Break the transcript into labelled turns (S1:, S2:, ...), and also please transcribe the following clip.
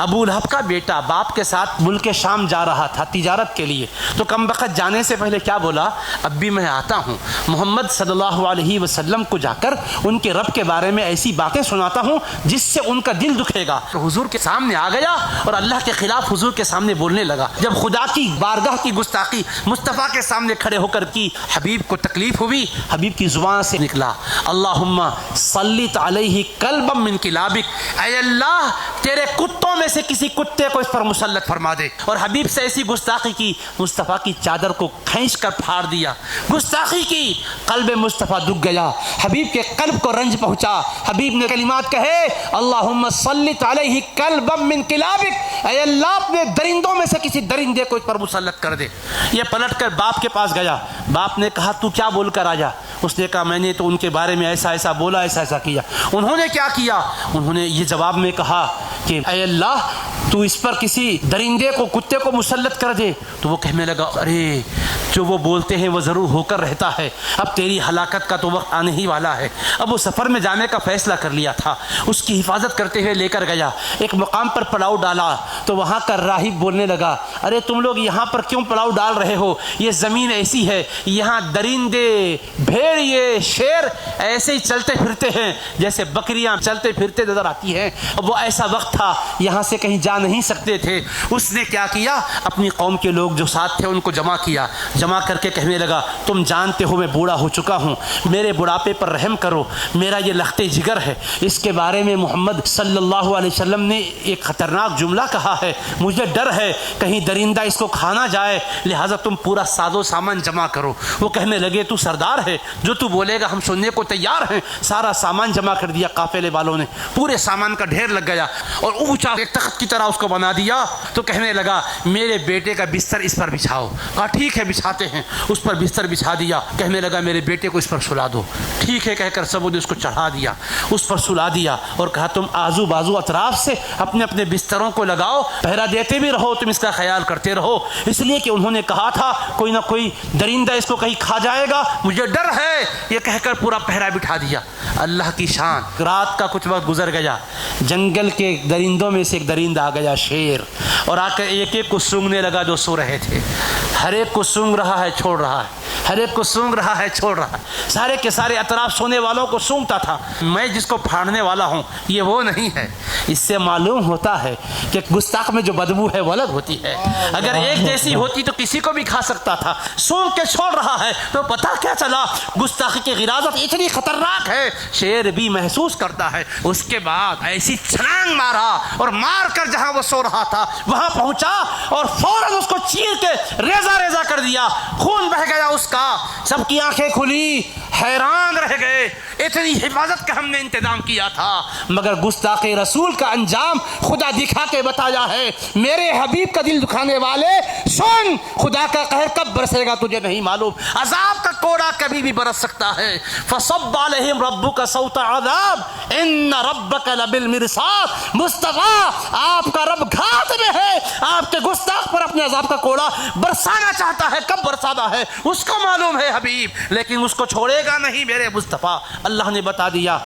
S1: ابو لہب کا بیٹا باپ کے ساتھ ملک شام جا رہا تھا تجارت کے لیے، تو کم وقت جانے سے پہلے کیا بولا؟ اب بھی میں آتا ہوں، محمد صلی اللہ علیہ وسلم کو جا کر ان کے رب کے بارے میں ایسی باتیں سناتا ہوں جس سے ان کا دل دکھے گا۔ تو حضور کے سامنے آ گیا اور اللہ کے خلاف حضور کے سامنے بولنے لگا۔ جب خدا کی بارگاہ کی گستاخی مصطفیٰ کے سامنے کھڑے ہو کر کی، حبیب کو تکلیف ہوئی، حبیب کی زبان سے نکلا اللہم سلط علیہ کلبا من کلابک، اے اللہ تیرے کتوں میں سے کسی کتے کو اس پر مسلط فرما دے۔ اور حبیب سے ایسی گستاخی کی، مصطفیٰ کی چادر کو کھینچ کر پھاڑ دیا، گستاخی کی۔ قلب مصطفیٰ دکھ گیا، حبیب کے قلب کو رنج پہنچا۔ حبیب نے کلمات کہے اللہم سلط علیہ کلبا من کلابک، اے اللہ اپنے درندوں میں سے کسی درندے کو اس پر مسلط کر دے۔ یہ پلٹ کر باپ کے پاس گیا، باپ نے کہا تو کیا بول کر آیا؟ اس نے کہا میں نے تو ان کے بارے میں ایسا ایسا بولا، ایسا ایسا کیا۔ انہوں نے کیا کیا؟ انہوں نے یہ جواب میں کہا کہ اے اللہ تو اس پر کسی درندے کو، کتے کو مسلط کر دے۔ تو وہ کہنے لگا ارے جو وہ بولتے ہیں وہ ضرور ہو کر رہتا ہے، اب تیری ہلاکت کا تو وقت آنے ہی والا ہے۔ اب وہ سفر میں جانے کا فیصلہ کر لیا تھا، اس کی حفاظت کرتے ہوئے لے کر گیا۔ ایک مقام پر پڑاؤ ڈالا تو وہاں کا راہب بولنے لگا ارے تم لوگ یہاں پر کیوں پڑاؤ ڈال رہے ہو؟ یہ زمین ایسی ہے، یہاں درندے، بھیڑیے، شیر ایسے ہی چلتے پھرتے ہیں جیسے بکریاں چلتے پھرتے نظر آتی ہیں۔ اب وہ ایسا وقت تھا یہاں سے کہیں جا نہیں سکتے تھے۔ اس نے کیا کیا؟ اپنی قوم کے لوگ جو ساتھ تھے ان کو جمع کیا، جمع کر کے کہنے لگا تم جانتے ہو میں بوڑھا ہو چکا ہوں، میرے بڑھاپے پر رحم کرو، میرا یہ لخت جگر ہے۔ اس کے بارے میں محمد صلی اللہ علیہ وسلم نے ایک خطرناک جملہ کہا ہے، مجھے ڈر ہے کہیں درندہ اس کو کھانا جائے، لہٰذا تم پورا ساز و سامان جمع کرو۔ وہ کہنے لگے تو سردار ہے، جو تو بولے گا ہم سننے کو تیار ہیں۔ سارا سامان جمع کر دیا قافلے والوں نے، پورے سامان کا ڈھیر لگ گیا اور اونچا ایک تخت کی طرح اس کو بنا دیا۔ تو کہنے لگا میرے بیٹے کا بستر اس پر بچھاؤ۔ کہا ٹھیک ہے بچھاتے ہیں۔ اس پر بستر بچھا دیا، کہنے لگا میرے بیٹے کو اس پر سلا دو۔ ٹھیک ہے کہہ کر سب نے اس کو چڑھا دیا، اس پر سلا دیا اور کہا تم آزو بازو اطراف سے اپنے اپنے بستروں کو لگاؤ، پہرا دیتے بھی رہو، تم اس کا خیال کرتے رہو، اس لیے کہ انہوں نے کہا تھا کوئی نہ کوئی درندہ اس کو کہیں کھا جائے گا، مجھے ڈر ہے۔ یہ کہہ کر پورا پہرا بٹھا دیا۔ اللہ کی شان، رات کا کچھ وقت گزر گیا، جنگل کے درندوں میں سے ایک درندہ آ گیا شیر، اور آ کر ایک ایک کو سونگنے لگا جو سو رہے تھے۔ ہر ایک کو سونگ رہا ہے چھوڑ رہا ہے، ہر ایک کو سونگ رہا ہے چھوڑ رہا ہے، سارے کے سارے اطراف سونے والوں کو سونگتا تھا۔ میں جس کو پھاڑنے والا ہوں یہ وہ نہیں ہے۔ اس سے معلوم ہوتا ہے کہ گستاخ میں جو بدبو ہے وہ الگ ہوتی ہے، اگر ایک جیسی ہوتی تو کسی کو بھی کھا سکتا تھا۔ سونگ کے چھوڑ رہا ہے تو پتہ کیا چلا گستاخی کی غلاظت اتنی خطرناک ہے شیر بھی محسوس کرتا ہے۔ اس کے بعد ایسی چھلانگ مارا اور مار کر جہاں وہ سو رہا تھا وہاں پہنچا اور فوراً اس کو چیر کے ریزہ ریزہ کر دیا، خون بہہ گیا اس کا۔ سب کی آنکھیں کھلی، حیران رہ گئے، اتنی حفاظت کا ہم نے انتظام کیا تھا، مگر گستاخ رسول کا انجام خدا دکھا کے بتایا ہے۔ میرے حبیب کا دل دکھانے والے سن، خدا کا قہر کب برسے گا تجھے نہیں معلوم، عذاب کا کوڑا کبھی بھی برس سکتا ہے۔ فصب علیہم ربک صوت عذاب ان ربک لبالمرصاد، مصطفیٰ آپ کا رب گھات میں ہے، آپ کے گستاخ پر اپنے عذاب کا کوڑا برسانا چاہتا ہے، کب برسانا ہے اس کو معلوم ہے حبیب، لیکن اس کو چھوڑے گا نہیں میرے مصطفیٰ۔ اللہ نے بتا دیا